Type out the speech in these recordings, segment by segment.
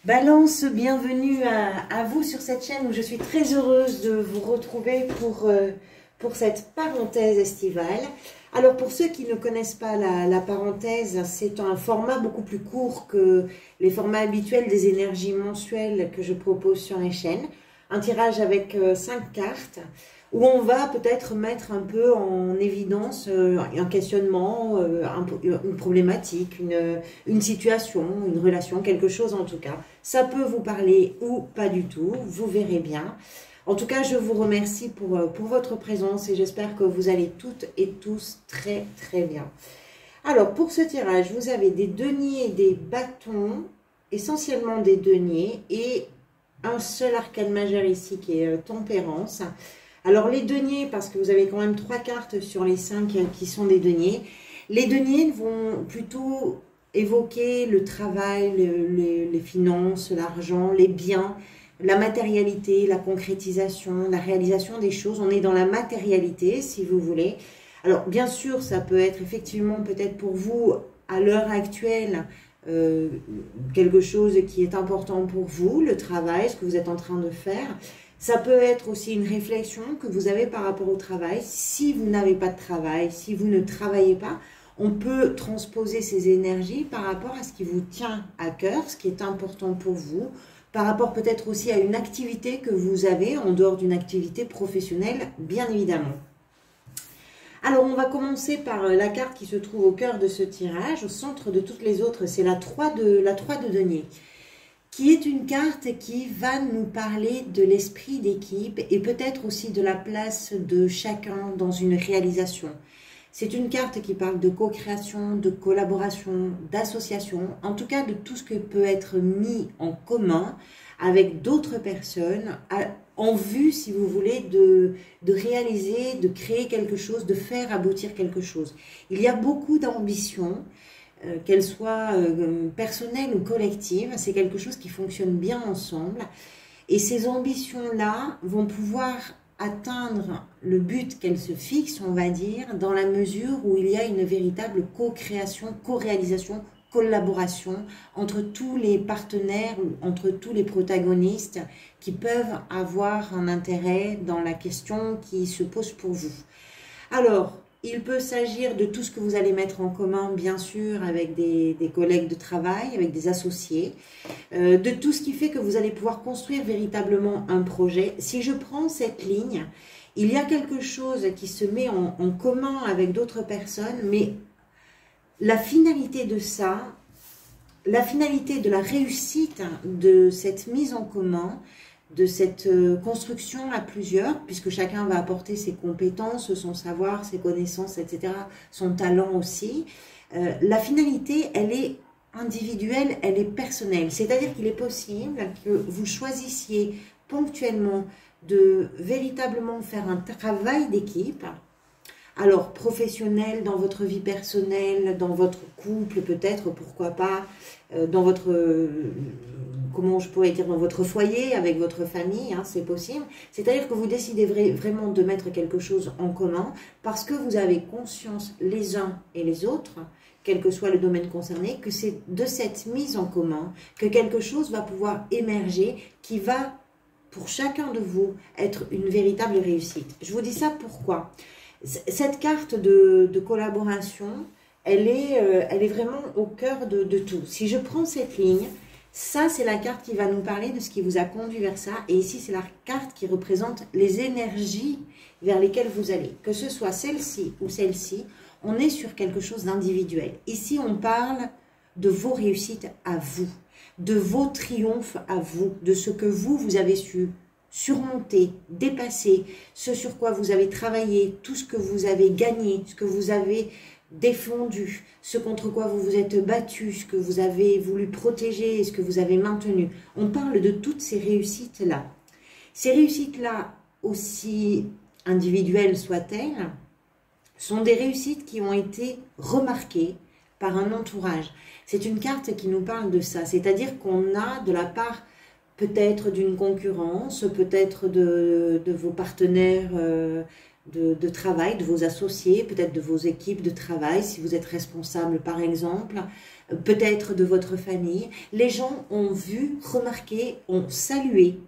Balance, bienvenue à vous sur cette chaîne où je suis très heureuse de vous retrouver pour cette parenthèse estivale. Alors pour ceux qui ne connaissent pas la parenthèse, c'est un format beaucoup plus court que les formats habituels des énergies mensuelles que je propose sur les chaînes. Un tirage avec 5 cartes où on va peut-être mettre un peu en évidence un questionnement, une problématique, une situation, une relation, quelque chose en tout cas. Ça peut vous parler ou pas du tout, vous verrez bien. En tout cas, je vous remercie pour votre présence et j'espère que vous allez toutes et tous très très bien. Alors pour ce tirage, vous avez des deniers et des bâtons, essentiellement des deniers et un seul arcane majeur ici qui est tempérance. Alors les deniers, parce que vous avez quand même 3 cartes sur les 5 qui sont des deniers. Les deniers vont plutôt évoquer le travail, les finances, l'argent, les biens, la matérialité, la concrétisation, la réalisation des choses. On est dans la matérialité, si vous voulez. Alors bien sûr, ça peut être effectivement peut-être pour vous, à l'heure actuelle, quelque chose qui est important pour vous, le travail, ce que vous êtes en train de faire. Ça peut être aussi une réflexion que vous avez par rapport au travail. Si vous n'avez pas de travail, si vous ne travaillez pas, on peut transposer ces énergies par rapport à ce qui vous tient à cœur, ce qui est important pour vous, par rapport peut-être aussi à une activité que vous avez en dehors d'une activité professionnelle, bien évidemment. Alors, on va commencer par la carte qui se trouve au cœur de ce tirage, au centre de toutes les autres, c'est la 3 de denier, qui est une carte qui va nous parler de l'esprit d'équipe et peut-être aussi de la place de chacun dans une réalisation. C'est une carte qui parle de co-création, de collaboration, d'association, en tout cas de tout ce qui peut être mis en commun avec d'autres personnes en vue, si vous voulez, de réaliser, de créer quelque chose, de faire aboutir quelque chose. Il y a beaucoup d'ambition, qu'elle soit personnelle ou collective, c'est quelque chose qui fonctionne bien ensemble. Et ces ambitions-là vont pouvoir atteindre le but qu'elles se fixent, on va dire, dans la mesure où il y a une véritable co-création, co-réalisation, collaboration entre tous les partenaires, entre tous les protagonistes qui peuvent avoir un intérêt dans la question qui se pose pour vous. Alors, il peut s'agir de tout ce que vous allez mettre en commun, bien sûr, avec des collègues de travail, avec des associés, de tout ce qui fait que vous allez pouvoir construire véritablement un projet. Si je prends cette ligne, il y a quelque chose qui se met en commun avec d'autres personnes, mais la finalité de ça, la finalité de la réussite de cette mise en commun, de cette construction à plusieurs, puisque chacun va apporter ses compétences, son savoir, ses connaissances, etc., son talent aussi. La finalité, elle est individuelle, elle est personnelle. C'est-à-dire qu'il est possible que vous choisissiez ponctuellement de véritablement faire un travail d'équipe, alors professionnel, dans votre vie personnelle, dans votre couple peut-être, pourquoi pas, dans votre, comment je pourrais dire, dans votre foyer, avec votre famille, hein, c'est possible. C'est-à-dire que vous décidez vraiment de mettre quelque chose en commun parce que vous avez conscience les uns et les autres, quel que soit le domaine concerné, que c'est de cette mise en commun que quelque chose va pouvoir émerger qui va, pour chacun de vous, être une véritable réussite. Je vous dis ça pourquoi ? Cette carte de collaboration, elle est vraiment au cœur de tout. Si je prends cette ligne, ça c'est la carte qui va nous parler de ce qui vous a conduit vers ça. Et ici c'est la carte qui représente les énergies vers lesquelles vous allez. Que ce soit celle-ci ou celle-ci, on est sur quelque chose d'individuel. Ici on parle de vos réussites à vous, de vos triomphes à vous, de ce que vous avez su surmonter, dépasser, ce sur quoi vous avez travaillé, tout ce que vous avez gagné, ce que vous avez défendu, ce contre quoi vous vous êtes battu, ce que vous avez voulu protéger, ce que vous avez maintenu. On parle de toutes ces réussites-là. Ces réussites-là, aussi individuelles soient-elles, sont des réussites qui ont été remarquées par un entourage. C'est une carte qui nous parle de ça, c'est-à-dire qu'on a de la part peut-être d'une concurrence, peut-être de vos partenaires de travail, de vos associés, peut-être de vos équipes de travail, si vous êtes responsable par exemple, peut-être de votre famille. Les gens ont vu, remarqué, ont salué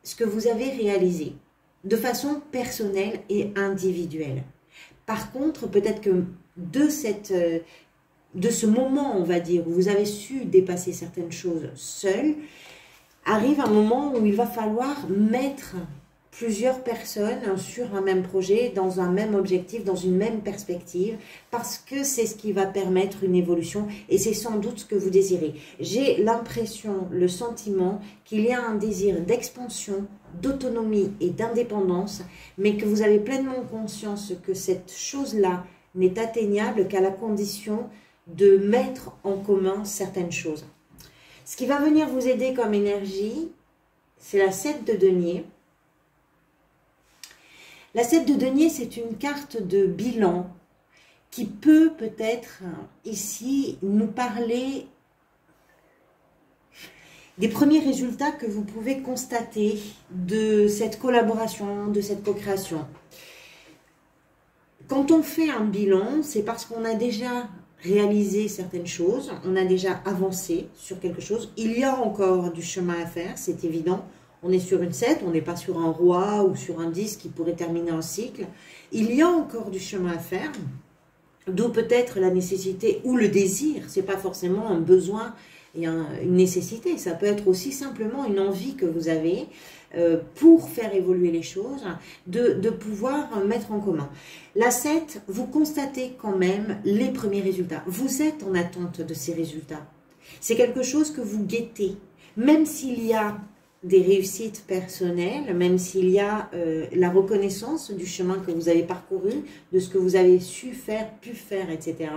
ce que vous avez réalisé de façon personnelle et individuelle. Par contre, peut-être que de ce moment, on va dire, où vous avez su dépasser certaines choses seul, arrive un moment où il va falloir mettre plusieurs personnes sur un même projet, dans un même objectif, dans une même perspective, parce que c'est ce qui va permettre une évolution et c'est sans doute ce que vous désirez. J'ai l'impression, le sentiment qu'il y a un désir d'expansion, d'autonomie et d'indépendance, mais que vous avez pleinement conscience que cette chose-là n'est atteignable qu'à la condition de mettre en commun certaines choses. Ce qui va venir vous aider comme énergie, c'est la 7 de denier. La 7 de denier, c'est une carte de bilan qui peut peut-être ici nous parler des premiers résultats que vous pouvez constater de cette collaboration, de cette co-création. Quand on fait un bilan, c'est parce qu'on a déjà réalisé certaines choses, on a déjà avancé sur quelque chose. Il y a encore du chemin à faire, c'est évident. On est sur une 7, on n'est pas sur un roi ou sur un 10 qui pourrait terminer un cycle. Il y a encore du chemin à faire, d'où peut-être la nécessité ou le désir. Ce n'est pas forcément un besoin et une nécessité, ça peut être aussi simplement une envie que vous avez pour faire évoluer les choses, de pouvoir mettre en commun. La 7, vous constatez quand même les premiers résultats. Vous êtes en attente de ces résultats. C'est quelque chose que vous guettez, même s'il y a des réussites personnelles, même s'il y a la reconnaissance du chemin que vous avez parcouru, de ce que vous avez su faire, pu faire, etc.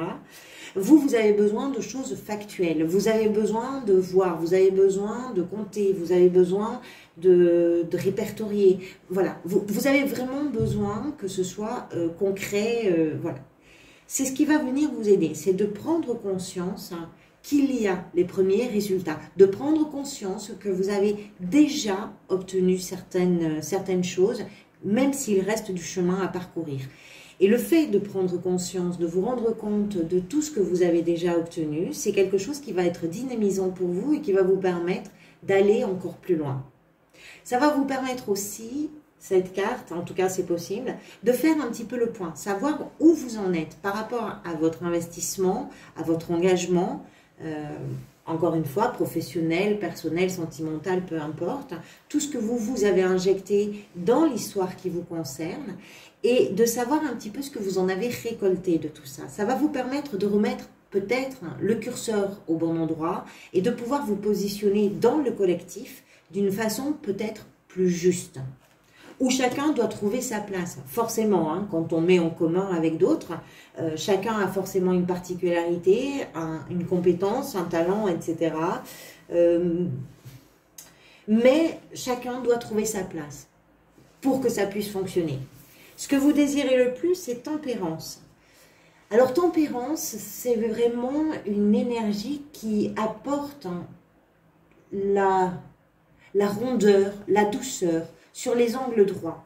Vous avez besoin de choses factuelles, vous avez besoin de voir, vous avez besoin de compter, vous avez besoin de répertorier. Voilà, vous avez vraiment besoin que ce soit concret, voilà. C'est ce qui va venir vous aider, c'est de prendre conscience qu'il y a les premiers résultats, de prendre conscience que vous avez déjà obtenu certaines choses, même s'il reste du chemin à parcourir. Et le fait de prendre conscience, de vous rendre compte de tout ce que vous avez déjà obtenu, c'est quelque chose qui va être dynamisant pour vous et qui va vous permettre d'aller encore plus loin. Ça va vous permettre aussi, cette carte, en tout cas c'est possible, de faire un petit peu le point, savoir où vous en êtes par rapport à votre investissement, à votre engagement, encore une fois, professionnel, personnel, sentimental, peu importe, tout ce que vous avez injecté dans l'histoire qui vous concerne et de savoir un petit peu ce que vous en avez récolté de tout ça. Ça va vous permettre de remettre peut-être le curseur au bon endroit et de pouvoir vous positionner dans le collectif d'une façon peut-être plus juste, où chacun doit trouver sa place. Forcément, hein, quand on met en commun avec d'autres, chacun a forcément une particularité, une compétence, un talent, etc. Mais chacun doit trouver sa place pour que ça puisse fonctionner. Ce que vous désirez le plus, c'est tempérance. Alors, tempérance, c'est vraiment une énergie qui apporte la rondeur, la douceur, sur les angles droits.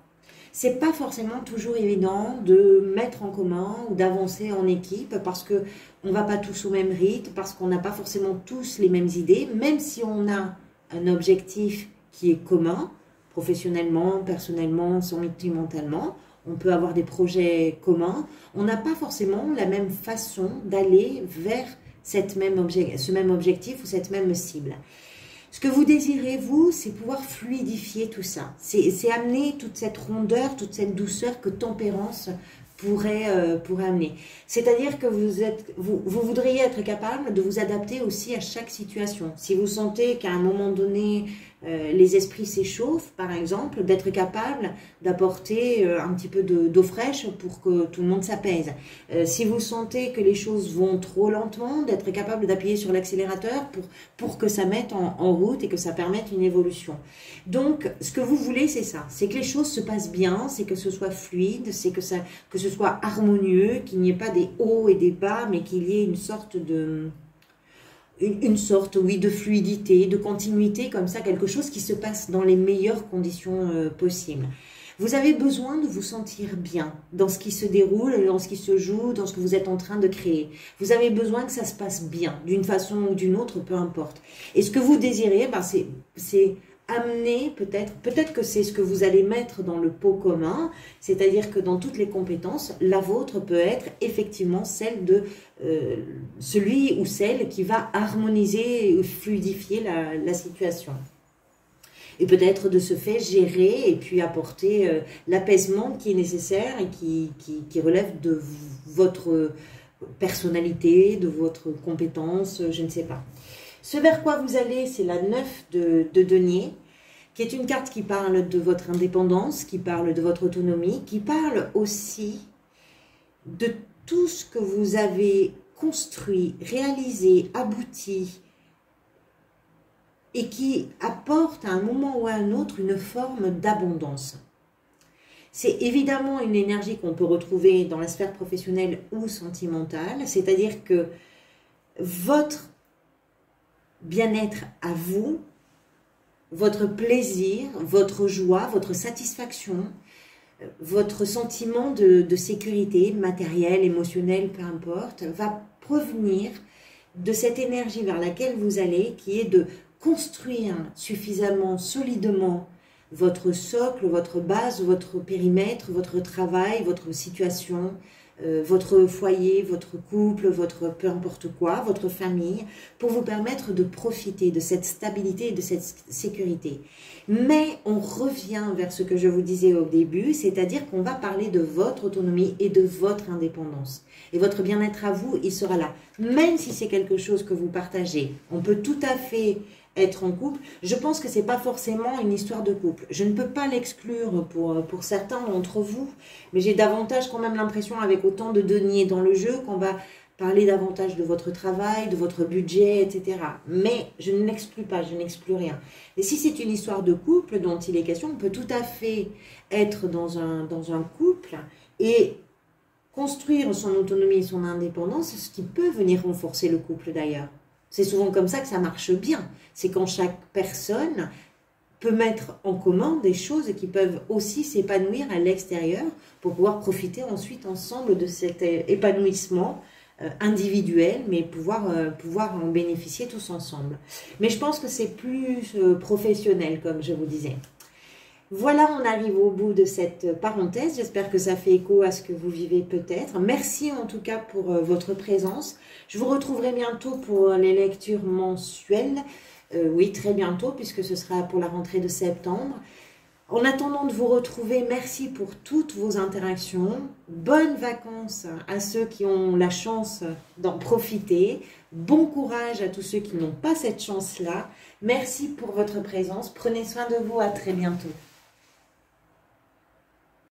C'est pas forcément toujours évident de mettre en commun ou d'avancer en équipe parce que on va pas tous au même rythme, parce qu'on n'a pas forcément tous les mêmes idées, même si on a un objectif qui est commun, professionnellement, personnellement, sentimentalement, on peut avoir des projets communs, on n'a pas forcément la même façon d'aller vers ce même objectif ou cette même cible. Ce que vous désirez, vous, c'est pouvoir fluidifier tout ça. C'est amener toute cette rondeur, toute cette douceur que tempérance pourrait amener. C'est-à-dire que vous voudriez être capable de vous adapter aussi à chaque situation. Si vous sentez qu'à un moment donné, les esprits s'échauffent, par exemple, d'être capable d'apporter un petit peu d'eau fraîche pour que tout le monde s'apaise. Si vous sentez que les choses vont trop lentement, d'être capable d'appuyer sur l'accélérateur pour que ça mette en route et que ça permette une évolution. Donc, ce que vous voulez, c'est ça. C'est que les choses se passent bien, c'est que ce soit fluide, c'est que ce soit harmonieux, qu'il n'y ait pas des hauts et des bas, mais qu'il y ait une sorte de fluidité, de continuité, comme ça, quelque chose qui se passe dans les meilleures conditions possibles. Vous avez besoin de vous sentir bien dans ce qui se déroule, dans ce qui se joue, dans ce que vous êtes en train de créer. Vous avez besoin que ça se passe bien, d'une façon ou d'une autre, peu importe. Et ce que vous désirez, ben c'est amener peut-être que c'est ce que vous allez mettre dans le pot commun, c'est-à-dire que dans toutes les compétences, la vôtre peut être effectivement celle de celui ou celle qui va harmoniser ou fluidifier la situation. Et peut-être de ce fait gérer et puis apporter l'apaisement qui est nécessaire et qui relève de votre personnalité, de votre compétence, je ne sais pas. Ce vers quoi vous allez, c'est la 9 de denier, qui est une carte qui parle de votre indépendance, qui parle de votre autonomie, qui parle aussi de tout ce que vous avez construit, réalisé, abouti, et qui apporte à un moment ou à un autre une forme d'abondance. C'est évidemment une énergie qu'on peut retrouver dans la sphère professionnelle ou sentimentale, c'est-à-dire que votre bien-être à vous, votre plaisir, votre joie, votre satisfaction, votre sentiment de sécurité matérielle, émotionnelle, peu importe, va provenir de cette énergie vers laquelle vous allez, qui est de construire suffisamment solidement votre socle, votre base, votre périmètre, votre travail, votre situation, votre foyer, votre couple, votre peu importe quoi, votre famille, pour vous permettre de profiter de cette stabilité et de cette sécurité. Mais on revient vers ce que je vous disais au début, c'est-à-dire qu'on va parler de votre autonomie et de votre indépendance. Et votre bien-être à vous, il sera là. Même si c'est quelque chose que vous partagez, on peut tout à fait être en couple. Je pense que c'est pas forcément une histoire de couple. Je ne peux pas l'exclure pour certains d'entre vous, mais j'ai davantage quand même l'impression, avec autant de deniers dans le jeu, qu'on va parler davantage de votre travail, de votre budget, etc. Mais je ne l'exclus pas, je n'exclus rien. Et si c'est une histoire de couple dont il est question, on peut tout à fait être dans un couple et construire son autonomie et son indépendance, ce qui peut venir renforcer le couple d'ailleurs. C'est souvent comme ça que ça marche bien. C'est quand chaque personne peut mettre en commun des choses qui peuvent aussi s'épanouir à l'extérieur pour pouvoir profiter ensuite ensemble de cet épanouissement individuel, mais pouvoir en bénéficier tous ensemble. Mais je pense que c'est plus professionnel, comme je vous disais. Voilà, on arrive au bout de cette parenthèse. J'espère que ça fait écho à ce que vous vivez peut-être. Merci en tout cas pour votre présence. Je vous retrouverai bientôt pour les lectures mensuelles. Oui, très bientôt, puisque ce sera pour la rentrée de septembre. En attendant de vous retrouver, merci pour toutes vos interactions. Bonnes vacances à ceux qui ont la chance d'en profiter. Bon courage à tous ceux qui n'ont pas cette chance-là. Merci pour votre présence. Prenez soin de vous. À très bientôt.